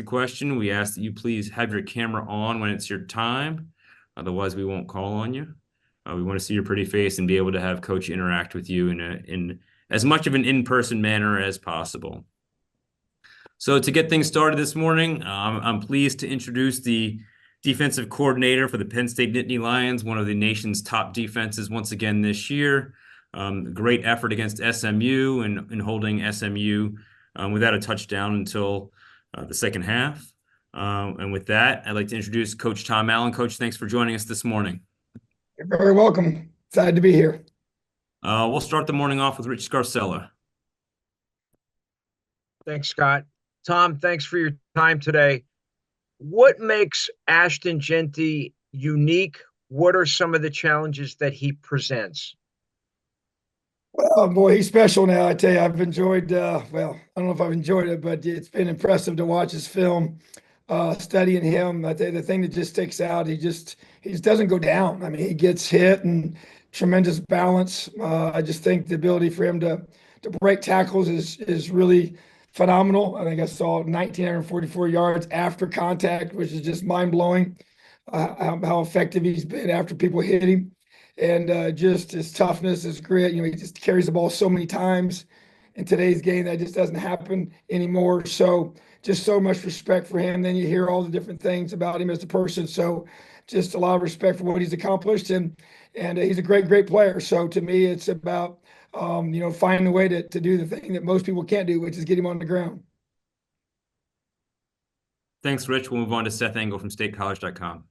question, we ask that you please have your camera on when it's your time. Otherwise, we won't call on you. We want to see your pretty face and be able to have Coach interact with you in as much of an in-person manner as possible. So to get things started this morning, I'm pleased to introduce the defensive coordinator for the Penn State Nittany Lions, one of the nation's top defenses once again this year. Great effort against SMU and holding SMU without a touchdown until the second half. And with that, I'd like to introduce Coach Tom Allen. Coach, thanks for joining us this morning. You're very welcome. Excited to be here. We'll start the morning off with Rich Scarcella. Thanks, Scott. Tom, thanks for your time today. What makes Ashton Jeanty unique? What are some of the challenges that he presents? Well, boy, he's special now. I tell you, I've enjoyed, well, I don't know if I've enjoyed it, but it's been impressive to watch his film, studying him. I tell you, the thing that just sticks out, he just doesn't go down. I mean, he gets hit and tremendous balance. I just think the ability for him to break tackles is really phenomenal. I think I saw 1,944 yards after contact, which is just mind-blowing, how effective he's been after people hit him. And just his toughness, his grit, he just carries the ball so many times. In today's game, that just doesn't happen anymore. So just so much respect for him. Then you hear all the different things about him as a person. So just a lot of respect for what he's accomplished. And he's a great player. So to me, it's about, finding a way to do the thing that most people can't do, which is get him on the ground. Thanks, Rich. We'll move on to Seth Engel from statecollege.com.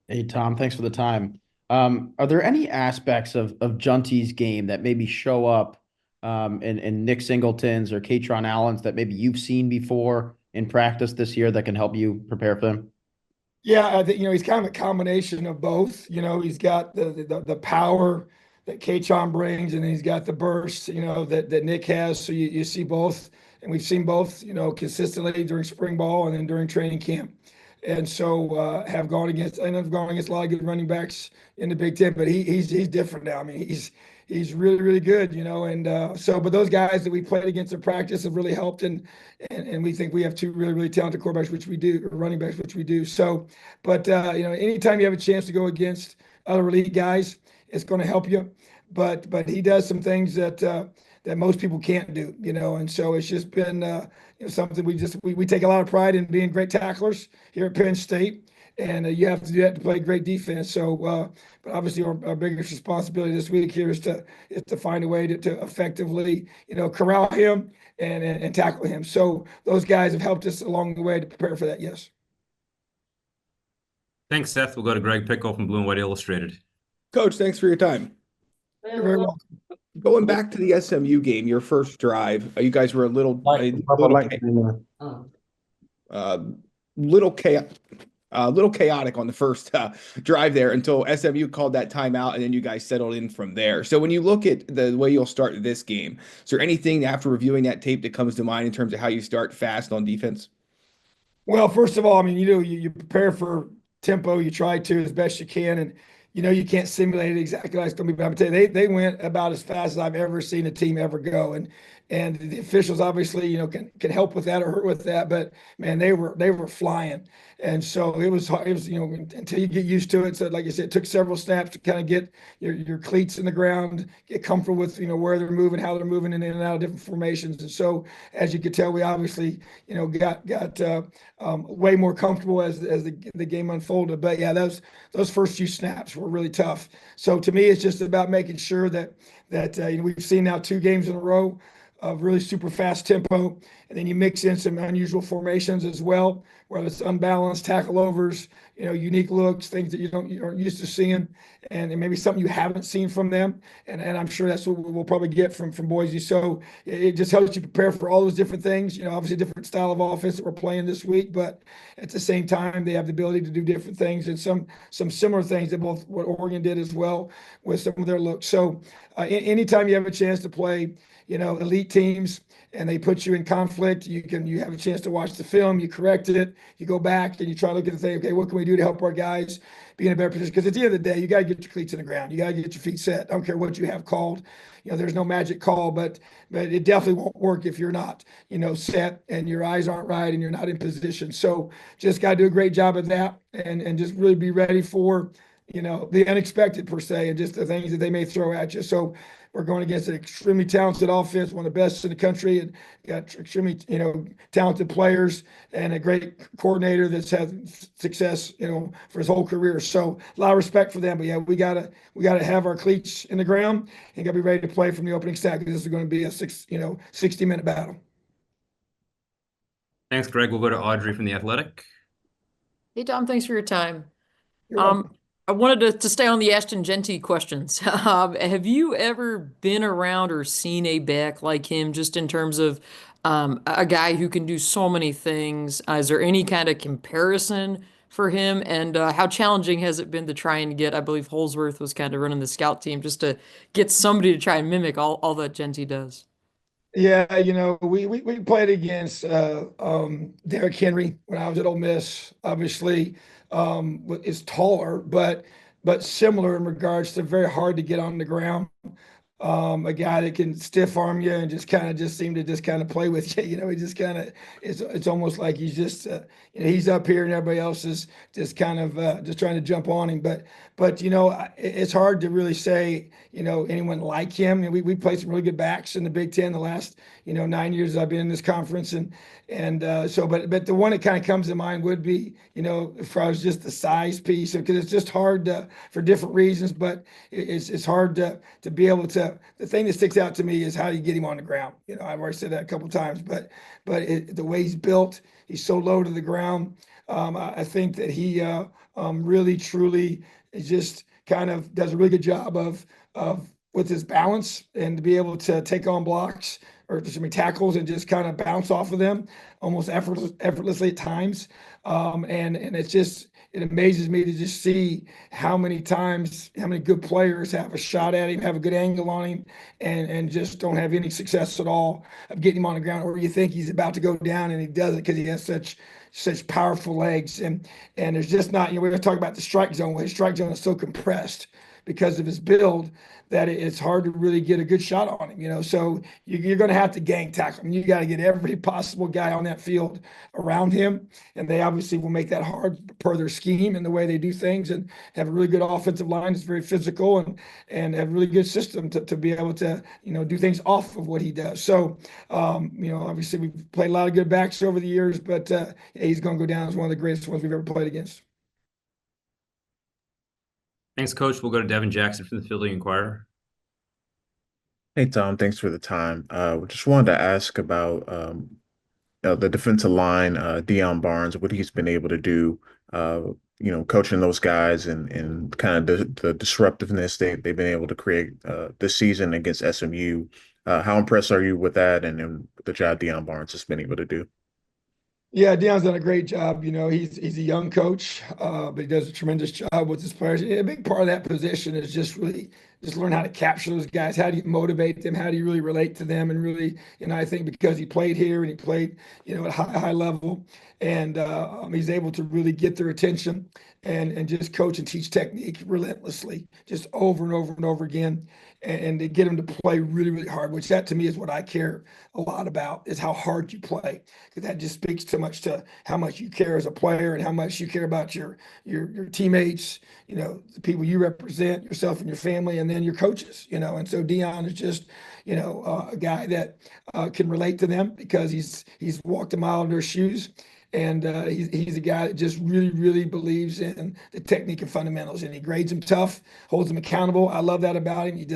Hey, Tom, thanks for the time. Are there any aspects of Jeanty's game that maybe show up in Nick Singleton's or Katron Allen's that maybe you've seen before in practice this year that can help you prepare for them? Yeah, I think, he's kind of a combination of both. He's got the power that Katron brings, and then he's got the burst, that Nick has. So you see both, and we've seen both, consistently during spring ball and then during training camp. And so I've gone against a lot of good running backs in the Big Ten, but he's different now. I mean, he's really good, and but those guys that we played against in practice have really helped, and we think we have two really talented quarterbacks, which we do, or running backs, which we do. So, but anytime you have a chance to go against other elite guys, it's going to help you. But he does some things that most people can't do, and so it's just been something we take a lot of pride in being great tacklers here at Penn State, and you have to do that to play great defense. So, but obviously our biggest responsibility this week here is to find a way to effectively, corral him and tackle him. So those guys have helped us along the way to prepare for that. Yes. Thanks, Seth. We'll go to Greg Pickle from Blue and White Illustrated. Coach, thanks for your time. You're very welcome. Going back to the SMU game, your first drive, you guys were a little chaotic on the first drive there until SMU called that timeout, and then you guys settled in from there. So when you look at the way you'll start this game, is there anything after reviewing that tape that comes to mind in terms of how you start fast on defense? Well, first of all, I mean, you prepare for tempo, you try to as best you can, and you can't simulate it exactly like it's going to be, but I'm telling you, they went about as fast as I've ever seen a team ever go. And the officials obviously, can help with that or hurt with that, but man, they were flying. And so it was until you get used to it. So like I said, it took several snaps to kind of get your cleats in the ground, get comfortable with, where they're moving, how they're moving in and out of different formations. And so, as you could tell, we obviously, got way more comfortable as the game unfolded. But yeah, those first few snaps were really tough. So to me, it's just about making sure that we've seen now 2 games in a row of really super fast tempo, and then you mix in some unusual formations as well, whether it's unbalanced tackle overs, unique looks, things that you aren't used to seeing, and maybe something you haven't seen from them, and I'm sure that's what we'll probably get from Boise. So it just helps you prepare for all those different things. Obviously different style of offense that we're playing this week, but at the same time they have the ability to do different things and some similar things that both what Oregon did as well with some of their looks. So anytime you have a chance to play elite teams and they put you in conflict, you have a chance to watch the film, you correct it, you go back and you try to look at the thing, okay, what can we do to help our guys be in a better position? Because at the end of the day, you got to get your cleats in the ground. You got to get your feet set. I don't care what you have called. There's no magic call, but it definitely won't work if you're not, set and your eyes aren't right and you're not in position. So just got to do a great job of that and just really be ready for, the unexpected per se, and just the things that they may throw at you. So we're going against an extremely talented offense, one of the best in the country, and got extremely, talented players and a great coordinator that's had success, for his whole career. So a lot of respect for them. But yeah, we gotta have our cleats in the ground and gotta be ready to play from the opening snap, because this is going to be a 60-minute battle. Thanks, Greg. We'll go to Audrey from The Athletic. Hey, Tom, thanks for your time. You're welcome. I wanted to stay on the Ashton Jeanty questions. Have you ever been around or seen a back like him, just in terms of a guy who can do so many things? Is there any kind of comparison for him? And how challenging has it been to try and get, I believe Holsworth was kind of running the scout team, just to get somebody to try and mimic all that Jeanty does? Yeah, we played against Derrick Henry when I was at Ole Miss. Obviously, is taller, but similar in regards to very hard to get on the ground. A guy that can stiff arm you and just seem to just kind of play with you. He just kind of, it's almost like he's just he's up here and everybody else is just kind of just trying to jump on him. But it's hard to really say anyone like him. We played some really good backs in the Big Ten the last 9 years I've been in this conference, but the one that kind of comes to mind would be as far as just the size piece, because it's just hard for different reasons, but it's hard to be able to. The thing that sticks out to me is how you get him on the ground. I've already said that a couple of times, but the way he's built, he's so low to the ground. I think that he really truly is just kind of does a really good job of with his balance, and to be able to take on blocks or just tackles and just kind of bounce off of them almost effortlessly at times. And it amazes me to just see how many good players have a shot at him, have a good angle on him, and just don't have any success at all of getting him on the ground, or you think he's about to go down and he doesn't, because he has such powerful legs. And there's just not, we're going to talk about the strike zone. His strike zone is so compressed because of his build that it's hard to really get a good shot on him, so you're going to have to gang tackle him. You got to get every possible guy on that field around him, and they obviously will make that hard per their scheme and the way they do things, and have a really good offensive line that's very physical, and have a really good system to be able to do things off of what he does. So obviously we've played a lot of good backs over the years, but he's going to go down as one of the greatest ones we've ever played against. Thanks, Coach. We'll go to Devin Jackson from the Philly Inquirer. Hey, Tom, thanks for the time. Just wanted to ask about the defensive line, Deion Barnes, what he's been able to do, coaching those guys, and kind of the disruptiveness they've been able to create this season against SMU. How impressed are you with that, and the job Deion Barnes has been able to do? Yeah, Deion's done a great job. He's a young coach, but he does a tremendous job with his players. A big part of that position is just really learn how to capture those guys. How do you motivate them? How do you really relate to them? And really, I think because he played here and he played, at a high level, and he's able to really get their attention and just coach and teach technique relentlessly, just over and over and over again, and to get them to play really, really hard, which that to me is what I care a lot about, is how hard you play, because that just speaks so much to how much you care as a player and how much you care about your teammates, the people you represent, yourself and your family, and then your coaches, and so Deion is just, a guy that can relate to them because he's walked a mile in their shoes. And he's a guy that just really, really believes in the technique and fundamentals, and he grades them tough, holds them accountable. I love that about him.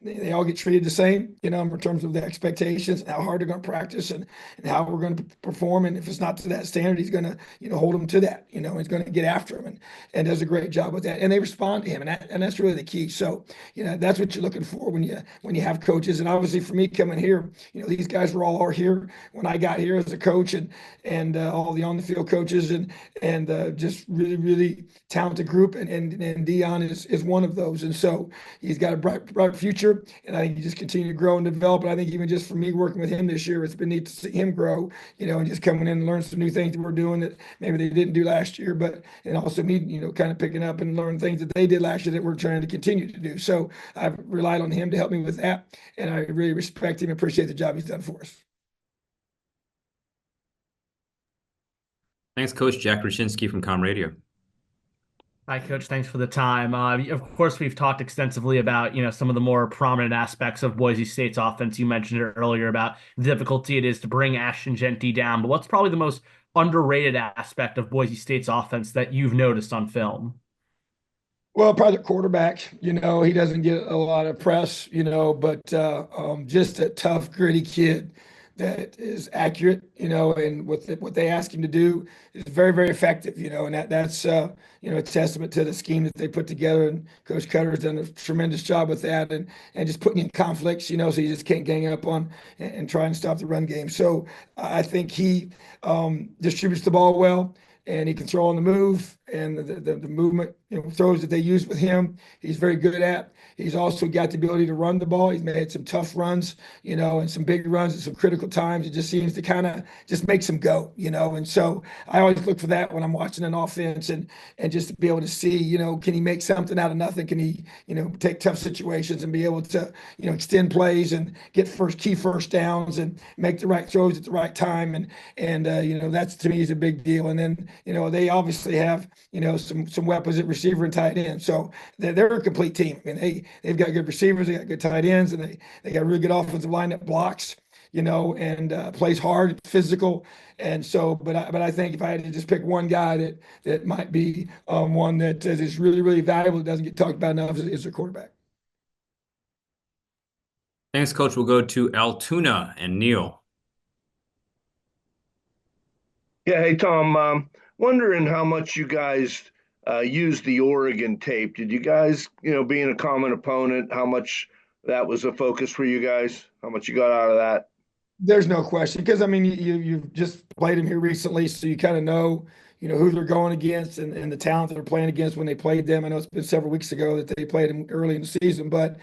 They all get treated the same, in terms of the expectations and how hard they're going to practice and how we're going to perform. And if it's not to that standard, he's going to, hold them to that, he's going to get after them and does a great job with that. And they respond to him, and that's really the key. So, that's what you're looking for when you have coaches. And obviously for me coming here, these guys were all here when I got here as a coach, and all the on the field coaches and just really talented group. And Deion is one of those. And so he's got a bright future. And I think he just continue to grow and develop. And I think even just for me working with him this year, it's been neat to see him grow, and just coming in and learn some new things that we're doing that maybe they didn't do last year, and also me, kind of picking up and learning things that they did last year that we're trying to continue to do. So I've relied on him to help me with that. And I really respect him and appreciate the job he's done for us. Thanks, Coach. Jack Roshinsky from Com Radio. Hi, Coach. Thanks for the time. Of course, we've talked extensively about, some of the more prominent aspects of Boise State's offense. You mentioned it earlier about the difficulty it is to bring Ashton Jeanty down. But what's probably the most underrated aspect of Boise State's offense that you've noticed on film? Well, probably the quarterback. He doesn't get a lot of press, but just a tough, gritty kid that is accurate, and what they ask him to do is very, very effective, and that's a testament to the scheme that they put together. And Coach Cutter has done a tremendous job with that, and just putting in conflicts, so you just can't gang up on and try and stop the run game. So I think he distributes the ball well, and he can throw on the move, and the movement, throws that they use with him, he's very good at. He's also got the ability to run the ball. He's made some tough runs, and some big runs at some critical times. It just seems to kind of just makes him go, and so I always look for that when I'm watching an offense, and just to be able to see, can he make something out of nothing? Can he, take tough situations and be able to, extend plays and get key first downs and make the right throws at the right time, and that's to me is a big deal. And then they obviously have some weapons at receiver and tight end, so they're a complete team. I mean, they've got good receivers, they got good tight ends, and they got really good offensive line that blocks, and plays hard, physical. And so, but I think if I had to just pick one guy that might be one that is really, really valuable, that doesn't get talked about enough, is their quarterback. Thanks, Coach. We'll go to Altoona and Neil. Yeah, hey, Tom. Wondering how much you guys used the Oregon tape. Did you guys, being a common opponent, how much that was a focus for you guys? How much you got out of that? There's no question, because you've just played them here recently, so you kind of know, who they're going against and the talent that they're playing against when they played them. I know it's been several weeks ago that they played them early in the season, but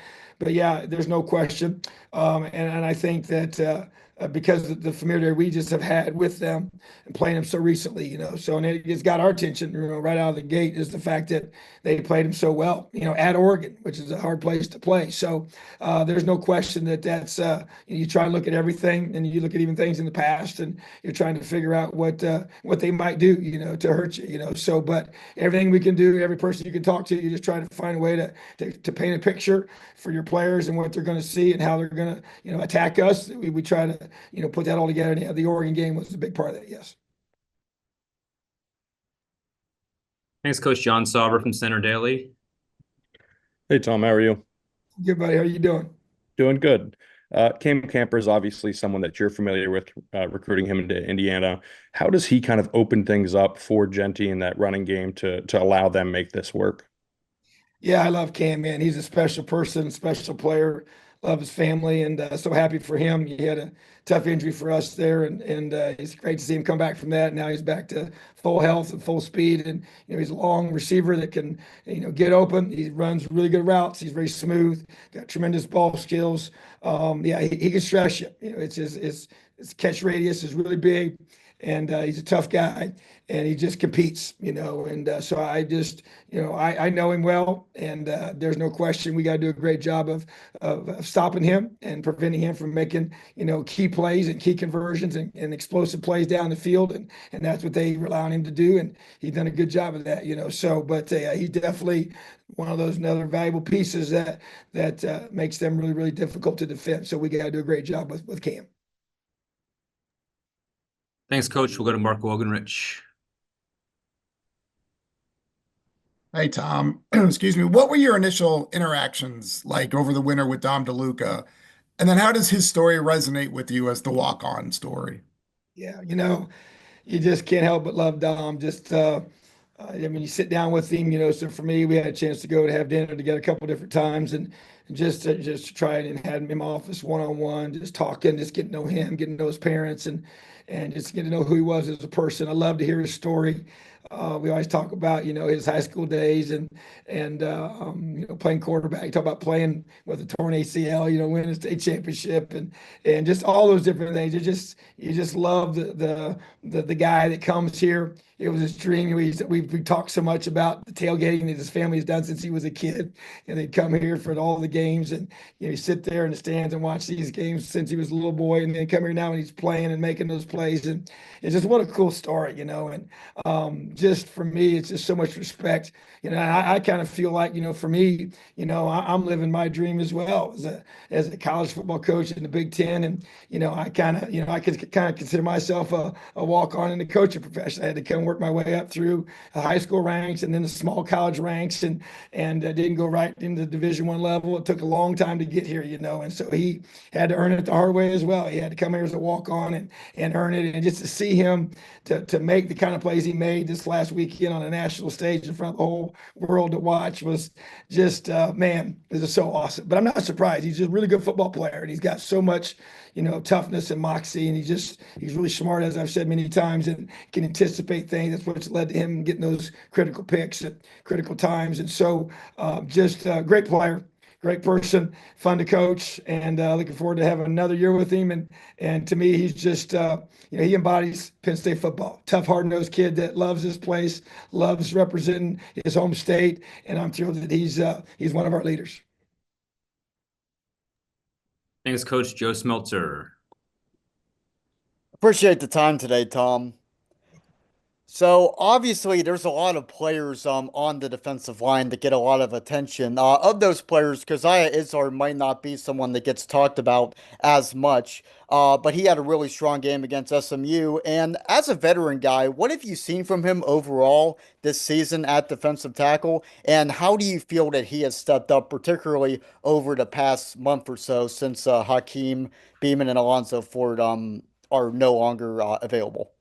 yeah, there's no question. And I think that because of the familiarity we just have had with them and playing them so recently, so, and it's got our attention, right out of the gate, is the fact that they played them so well, at Oregon, which is a hard place to play. So there's no question that's, you try and look at everything, and you look at even things in the past, and you're trying to figure out what they might do, to hurt you, so, but everything we can do, every person you can talk to, you just try to find a way to paint a picture for your players and what they're going to see and how they're going to, attack us. We try to, put that all together. And the Oregon game was a big part of that. Yes. Thanks, Coach. John Sauber from Center Daily. Hey, Tom, how are you? Good, buddy. How are you doing? Doing good. Cam Camper is obviously someone that you're familiar with, recruiting him into Indiana. How does he kind of open things up for Jeanty in that running game to allow them make this work? Yeah, I love Cam, man. He's a special person, special player. Love his family, and so happy for him. He had a tough injury for us there, and it's great to see him come back from that. Now he's back to full health and full speed, and he's a long receiver that can get open. He runs really good routes. He's very smooth. Got tremendous ball skills. Yeah, he can stress you. It's his catch radius is really big, and he's a tough guy, and he just competes, and so I just, I know him well, and there's no question we got to do a great job of stopping him and preventing him from making, key plays and key conversions and explosive plays down the field, and that's what they rely on him to do, and he's done a good job of that, so, but he's definitely one of those other valuable pieces that makes them really, really difficult to defend, so we got to do a great job with Cam. Thanks, Coach. We'll go to Mark Wogenrich. Hey, Tom. Excuse me. What were your initial interactions like over the winter with Dom DeLuca? And then how does his story resonate with you as the walk-on story? Yeah, you just can't help but love Dom. Just, you sit down with him, so for me, we had a chance to go to have dinner together a couple different times, and just to try it, and had him in my office one-on-one, just talking, just getting to know him, getting to know his parents, and and just get to know who he was as a person. I love to hear his story. We always talk about, his high school days and playing quarterback. Talk about playing with a torn ACL, winning a state championship and just all those different things. You just love the guy that comes here. It was his dream. We talked so much about the tailgating that his family has done since he was a kid, and they'd come here for all the games, and you sit there in the stands and watch these games since he was a little boy, and then come here now and he's playing and making those plays, and it's just what a cool story, and just for me, it's just so much respect. I kind of feel like, for me, I'm living my dream as well as a college football coach in the Big Ten, and I kind of consider myself a walk-on in the coaching profession. I had to come work my way up through the high school ranks and then the small college ranks, and didn't go right into the Division I level. It took a long time to get here, and so he had to earn it the hard way as well. He had to come here as a walk-on and earn it, and just to see him to make the kind of plays he made this last weekend on a national stage in front of the whole world to watch was just, man, this is so awesome. But I'm not surprised. He's a really good football player, and he's got so much, toughness and moxie, and he's really smart, as I've said many times, and can anticipate things. That's what's led to him getting those critical picks at critical times. And so just a great player, great person, fun to coach, and looking forward to having another year with him. And to me, he's just, he embodies Penn State football. Tough, hard-nosed kid that loves this place, loves representing his home state, and I'm thrilled that he's one of our leaders. Thanks, Coach Joe Smeltzer. Appreciate the time today, Tom. So obviously there's a lot of players on the defensive line that get a lot of attention. Of those players, Coziah Izzard might not be someone that gets talked about as much, but he had a really strong game against SMU. And as a veteran guy, what have you seen from him overall this season at defensive tackle? And how do you feel that he has stepped up, particularly over the past month or so since Hakeem Beamon and Alonzo Ford are no longer available?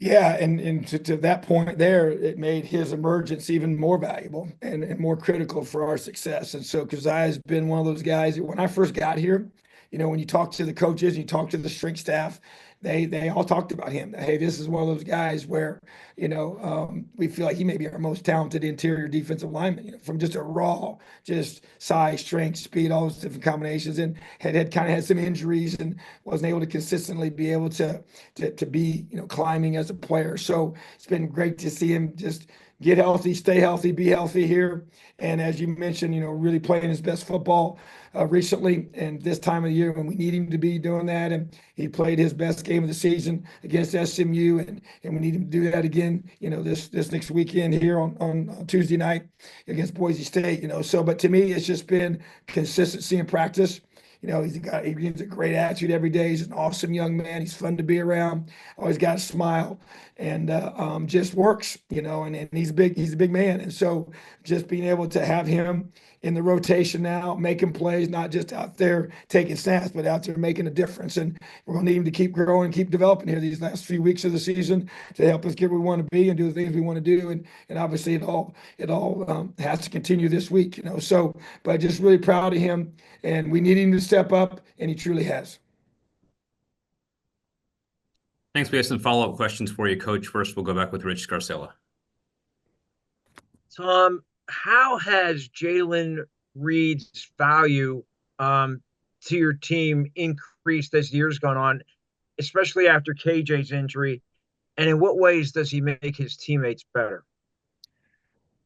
Yeah, and to that point there, it made his emergence even more valuable and more critical for our success. And so Coziah has been one of those guys that when I first got here, when you talk to the coaches, you talk to the strength staff, they all talked about him. Hey, this is one of those guys where, we feel like he may be our most talented interior defensive lineman, from just a raw, just size, strength, speed, all those different combinations, and had kind of had some injuries and wasn't able to consistently be able to be, climbing as a player. So it's been great to see him just get healthy, stay healthy, be healthy here. And as you mentioned, really playing his best football recently, and this time of the year when we need him to be doing that. And he played his best game of the season against SMU, and we need him to do that again, this next weekend here on Tuesday night against Boise State, So, but to me, it's just been consistency in practice. He brings a great attitude every day. He's an awesome young man. He's fun to be around. Always got a smile, and just works. And he's a big man. And so, just being able to have him in the rotation now, making plays, not just out there taking snaps, but out there making a difference. And we're going to need him to keep growing, keep developing here these last few weeks of the season to help us get where we want to be and do the things we want to do. And obviously, it all has to continue this week. So, but just really proud of him. And we need him to step up, and he truly has. Thanks. We have some follow-up questions for you, Coach. First, we'll go back with Rich Scarcella. Tom, how has Jaylen Reed's value to your team increased as the years gone on, especially after KJ's injury? And in what ways does he make his teammates better?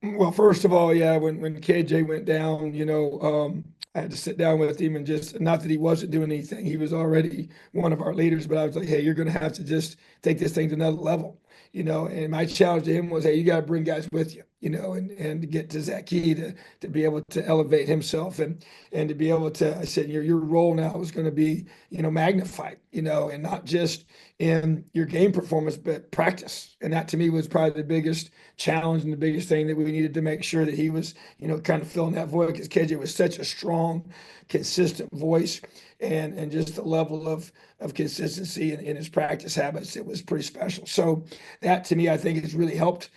Well, first of all, yeah, when KJ went down, I had to sit down with him and just, not that he wasn't doing anything. He was already one of our leaders, but I was like, hey, you're going to have to just take this thing to another level, and my challenge to him was, hey, you got to bring guys with you, and to get to Zach Key to be able to elevate himself and to be able to, I said, your role now is going to be, magnified, and not just in your game performance, but practice. And that to me was probably the biggest challenge and the biggest thing that we needed to make sure that he was, kind of filling that void, because KJ was such a strong, consistent voice. and just the level of consistency in his practice habits. It was pretty special. So that to me, I think has really helped,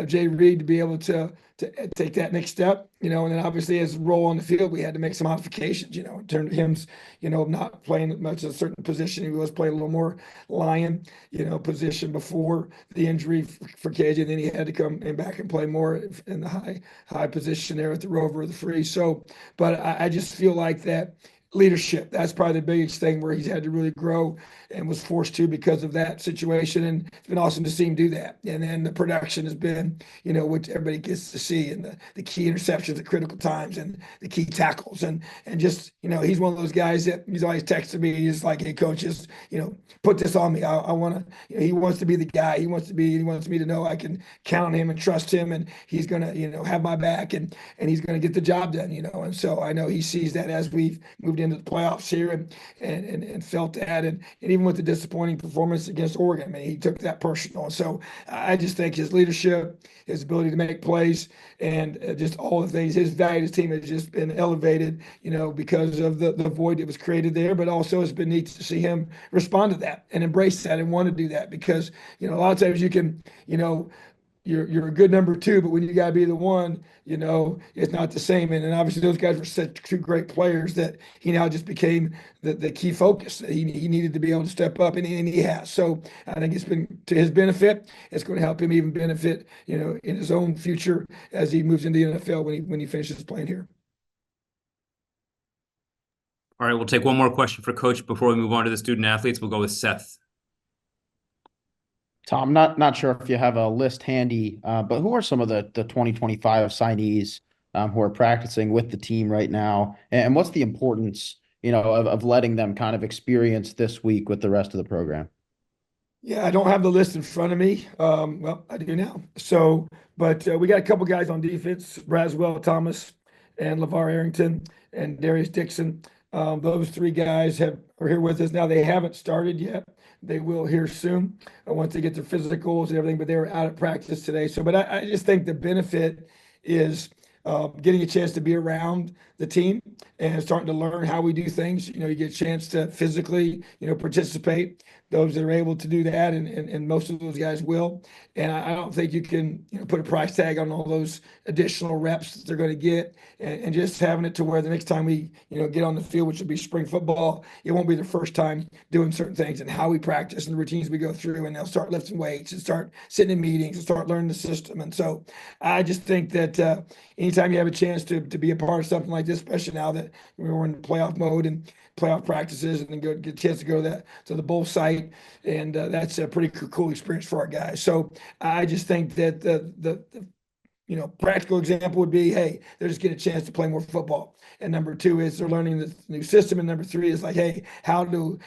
Jay Reed to be able to take that next step, and then obviously his role on the field, we had to make some modifications, in terms of him, not playing much of a certain position. He was playing a little more lion, position before the injury for KJ. Then he had to come back and play more in the high position there at the rover or the free. So, but I just feel like that leadership, that's probably the biggest thing where he's had to really grow and was forced to because of that situation. And it's been awesome to see him do that. And then the production has been, which everybody gets to see, and the key interceptions at critical times and the key tackles. And just, he's one of those guys that he's always texting me. He's like, hey, coach, just, put this on me. I want to, he wants to be the guy. He wants me to know I can count on him and trust him. And he's going to, have my back and he's going to get the job done, And so I know he sees that as we've moved into the playoffs here and felt that. And even with the disappointing performance against Oregon, he took that personal. And so I just think his leadership, his ability to make plays, and just all the things, his value to his team has just been elevated, because of the void that was created there. But also it's been neat to see him respond to that and embrace that and want to do that, because, a lot of times you can, you're a good number two, but when you got to be the one, it's not the same. And obviously those guys were such two great players that he now just became the key focus. He needed to be able to step up, and he has. So I think it's been to his benefit. It's going to help him even benefit, in his own future as he moves into the NFL when he finishes playing here. All right, we'll take one more question for Coach before we move on to the student athletes. We'll go with Seth. Tom, not sure if you have a list handy, but who are some of the 2025 signees who are practicing with the team right now? And what's the importance, of letting them kind of experience this week with the rest of the program? Yeah, I don't have the list in front of me. Well, I do now. So, but we got a couple guys on defense: Braswell Thomas and LeVar Arrington and Darius Dixon. Those three guys are here with us now. They haven't started yet. They will here soon once they get their physicals and everything, but they were out at practice today. So, but I just think the benefit is getting a chance to be around the team and starting to learn how we do things. You get a chance to physically, participate. Those that are able to do that, and most of those guys will. And I don't think you can, put a price tag on all those additional reps that they're going to get, and just having it to where the next time we, get on the field, which will be spring football, it won't be the first time doing certain things and how we practice and the routines we go through, and they'll start lifting weights and start sitting in meetings and start learning the system. And so I just think that anytime you have a chance to be a part of something like this, especially now that we're in playoff mode and playoff practices, and then get a chance to go to the bowl site, and that's a pretty cool experience for our guys. So I just think that the practical example would be, hey, they're just getting a chance to play more football. And number two is they're learning the new system. And number three is like, hey, how do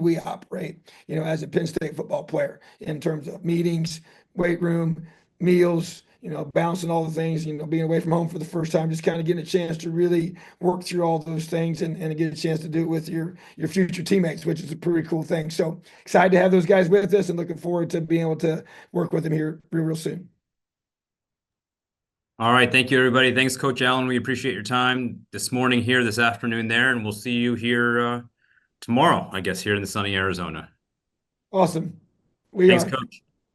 we operate, as a Penn State football player in terms of meetings, weight room, meals, balancing all the things, being away from home for the first time, just kind of getting a chance to really work through all those things and get a chance to do it with your future teammates, which is a pretty cool thing. So excited to have those guys with us and looking forward to being able to work with them here real soon. All right. Thank you, everybody. Thanks, Coach Allen. We appreciate your time this morning here, this afternoon there, and we'll see you here tomorrow, I guess, here in the sunny Arizona. Awesome. Thanks, Coach.